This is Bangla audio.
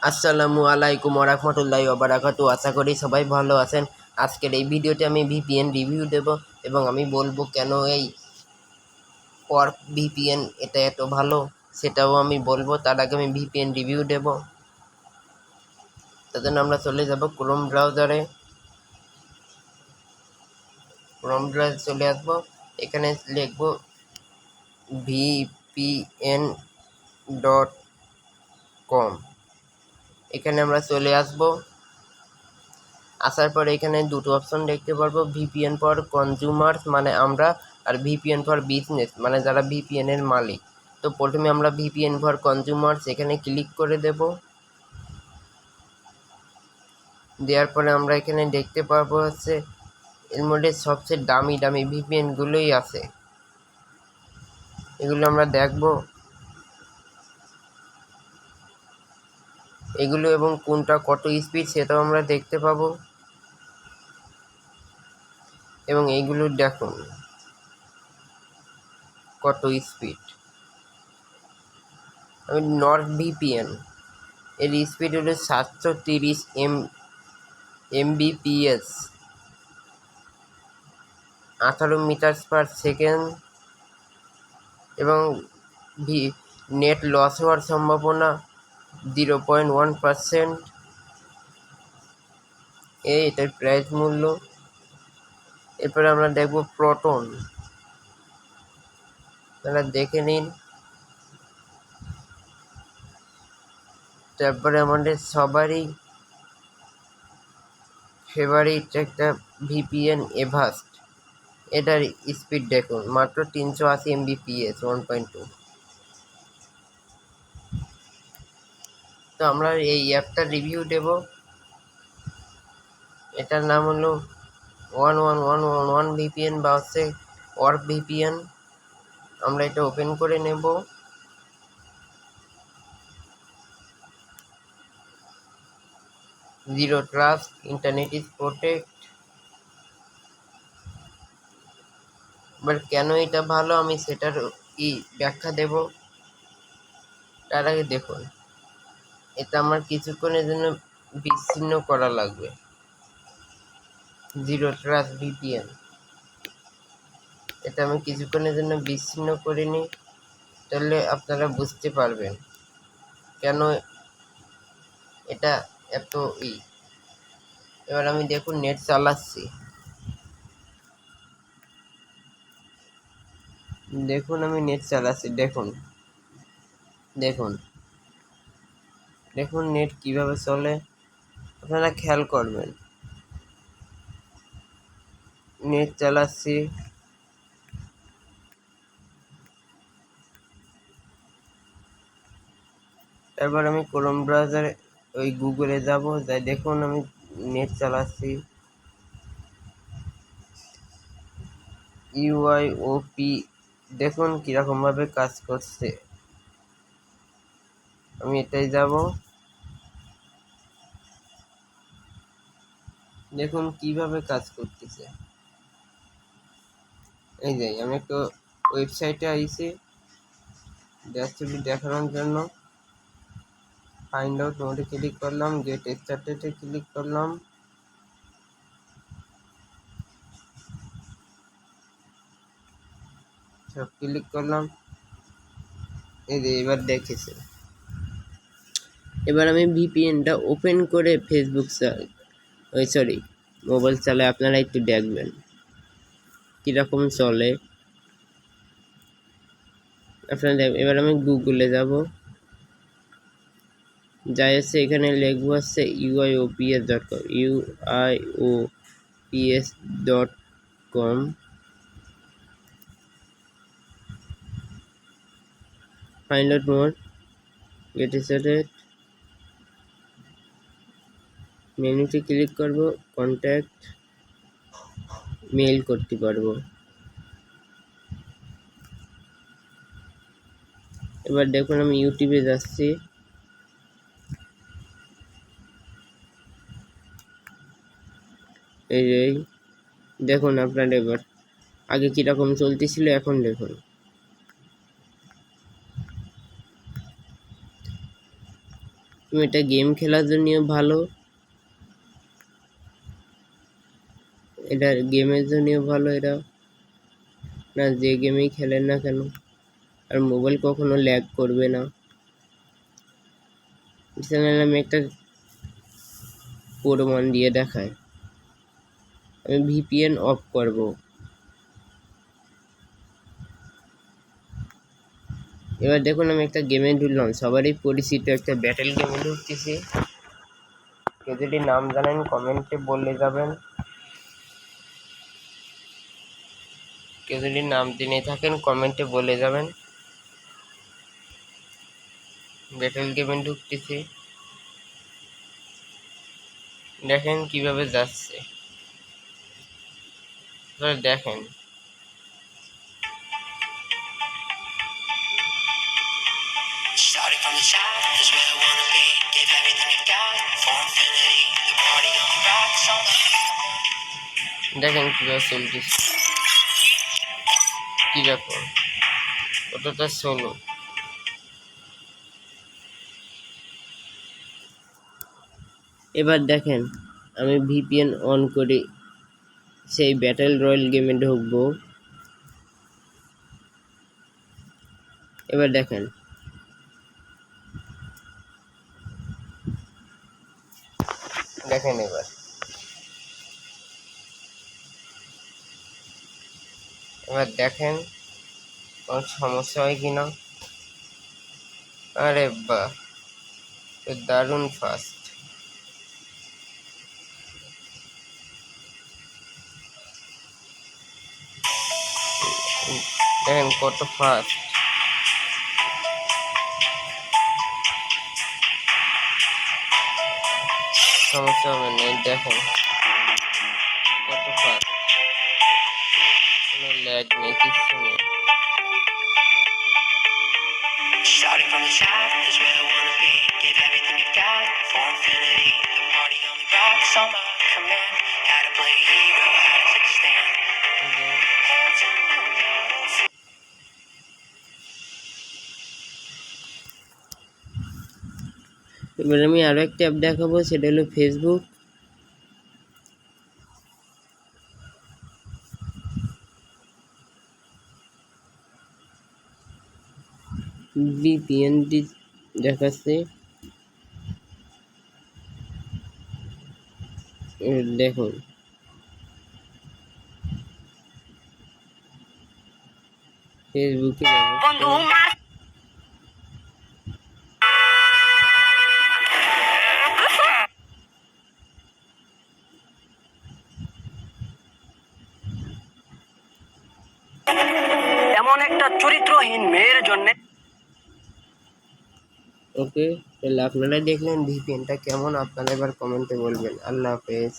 আসসালামু আলাইকুম ওয়া রাহমাতুল্লাহি ওয়া বারাকাতুহু। আশা করি সবাই ভালো আছেন। আজকের এই ভিডিওতে আমি ভিপিএন রিভিউ দেব এবং আমি বলবো কেন এই কর্ক ভিপিএন এটা এত ভালো সেটাও আমি বলবো। তার আগে আমি ভিপিএন রিভিউ দেব। তার জন্য আমরা চলে যাব ক্রোম ব্রাউজারে। ক্রোম ব্রাউজারে চলে আসবো, এখানে লিখবো vpn.com। এখানে আমরা চলে আসবো। আসার পরে এখানে দুটো অপশন দেখতে পারবো, ভিপিএন ফর কনজিউমার্স মানে আমরা, আর ভিপিএন ফর বিজনেস মানে যারা ভিপিএন এর মালিক। তো প্রথমে আমরা ভিপিএন ফর কনজিউমার্স এখানে ক্লিক করে দেব। দেওয়ার পরে আমরা এখানে দেখতে পারবো হচ্ছে এর মধ্যে সবচেয়ে দামি দামি ভিপিএনগুলোই আছে, এগুলো আমরা দেখব এগুলো এবং কোনটা কত স্পিড সেটাও আমরা দেখতে পাবো। এবং এইগুলো দেখুন কত স্পিড। আমি নর্থ ভিপিএন এর স্পিড হলো 730 Mbps, 18 মিটার পার সেকেন্ড এবং নেট লস হওয়ার সম্ভাবনা 0.1%। এটার প্রাইস মূল্য। এরপরে আমরা দেখব প্রোটন, আপনারা দেখে নিন। তারপরে আমাদের সবারই ফেভারিট একটা ভিপিএন এভাস্ট, এটার স্পিড দেখুন মাত্র 380 Mbps 1.2। তো আমরা এই অ্যাপটার রিভিউ দেব। এটার নাম হলো 11111 ভিপিএন বা হচ্ছে কর্ক ভিপিএন। আমরা এটা ওপেন করে নেব। Zero trust, internet is protect. এবার কেন এটা ভালো আমি সেটার ব্যাখ্যা দেব। তার আগে দেখুন, এটা আমার কিছুক্ষণের জন্য বিচ্ছিন্ন করা লাগবে। জিরো ট্রাস্ট ভিপিএন এটা আমি কিছুক্ষণের জন্য বিচ্ছিন্ন করে নিই, তাহলে আপনারা বুঝতে পারবেন কেন এটা এত এবার আমি দেখুন নেট চালাচ্ছি, দেখুন আমি নেট চালাচ্ছি, দেখুন দেখুন দেখুন নেট কিভাবে চলে, আপনারা খেয়াল করবেন। নেট চালাচ্ছি, তারপর আমি ক্রোম ব্রাউজারে গুগলে যাব, যাই দেখুন আমি নেট চালাচ্ছি। ইউআইওপি দেখুন কিরকম ভাবে কাজ করছে। আমি এটাই যাব, দেখুন কিভাবে কাজ করতেছে। এই যে আমি একটা ওয়েবসাইটে আইছি ড্যাশবোর্ড দেখানোর জন্য। ফাইন্ড আউট মোডে ক্লিক করলাম, গেট স্টার্টেডে ক্লিক করলাম। সব ক্লিক করলাম। এই যে এবার দেখেছে। এবার আমি ভিপিএনটা ওপেন করে ফেসবুক মোবাইল চালায়, আপনারা একটু দেখবেন কিরকম চলে আপনারা দেখবেন। এবার আমি গুগলে যাব, যাই হচ্ছে এখানে লিখবো হচ্ছে uiops.com, uiops.com। ফাইন্ড আউট মোর, গেট স্টার্টেড, মেনুতে ক্লিক করব, কন্ট্যাক্ট, মেইল করতে পারবো। এবার দেখুন আমি ইউটিউবে যাচ্ছি, এই দেখুন আপনার এবার আগে কিরকম চলতেছিল এখন দেখুন। এটা গেম খেলার জন্যও ভালো, এটা গেমের জন্যও ভালো। এটা না যে গেমেই খেলেন না কেন, আর মোবাইল কখনো ল্যাগ করবে না। চ্যানেলে আমি একটা প্রমাণ দিয়ে দেখাই। আমি ভিপিএন অফ করব। এবার দেখুন আমি একটা গেমে ঢুকলাম, সবারই পরিচিত একটা ব্যাটেল গেমে ঢুকতেছি। কেউ যদি নাম জানেন কমেন্টে বলে যাবেন, কেউ যদি নাম জেনে থাকেন কমেন্টে বলে যাবেন। ব্যাটেল গেমে ঢুকতেছি, দেখেন কিভাবে যাচ্ছে। এবার দেখেন দেখেন কিভাবে চলতেছে, কি ব্যাপার ওটা চলো। এবার দেখেন আমি ভিপিএন অন করে সেই ব্যাটেল রয়্যাল গেমে ঢুকবো। এবার দেখেন দেখেন এবার দেখেন কোন সমস্যা হয় কিনা। আরে বাহ, দারুণ ফাস্ট। দেখেন কত ফাস্ট, সমস্যা হবে না। দেখেন কত ফাস্ট, কোনো ল্যাগ নেই, কিচ্ছু নেই। Starting from the top is where I wanna be. Give everything you've got for infinity. The party only rocks on my command. How to play hero, how to take a stand. এবার আমি আরো একটা অ্যাপ দেখাবো, সেটা হলো ফেসবুক। ভিপিএন দেখাচ্ছে, দেখুন ফেসবুকে এমন একটা চরিত্রহীন মেয়ের জন্য। ওকে, তাহলে আপনারা দেখলেন ভিপিএনটা কেমন, আপনারা এবার কমেন্টে বলবেন। আল্লাহ হাফেজ।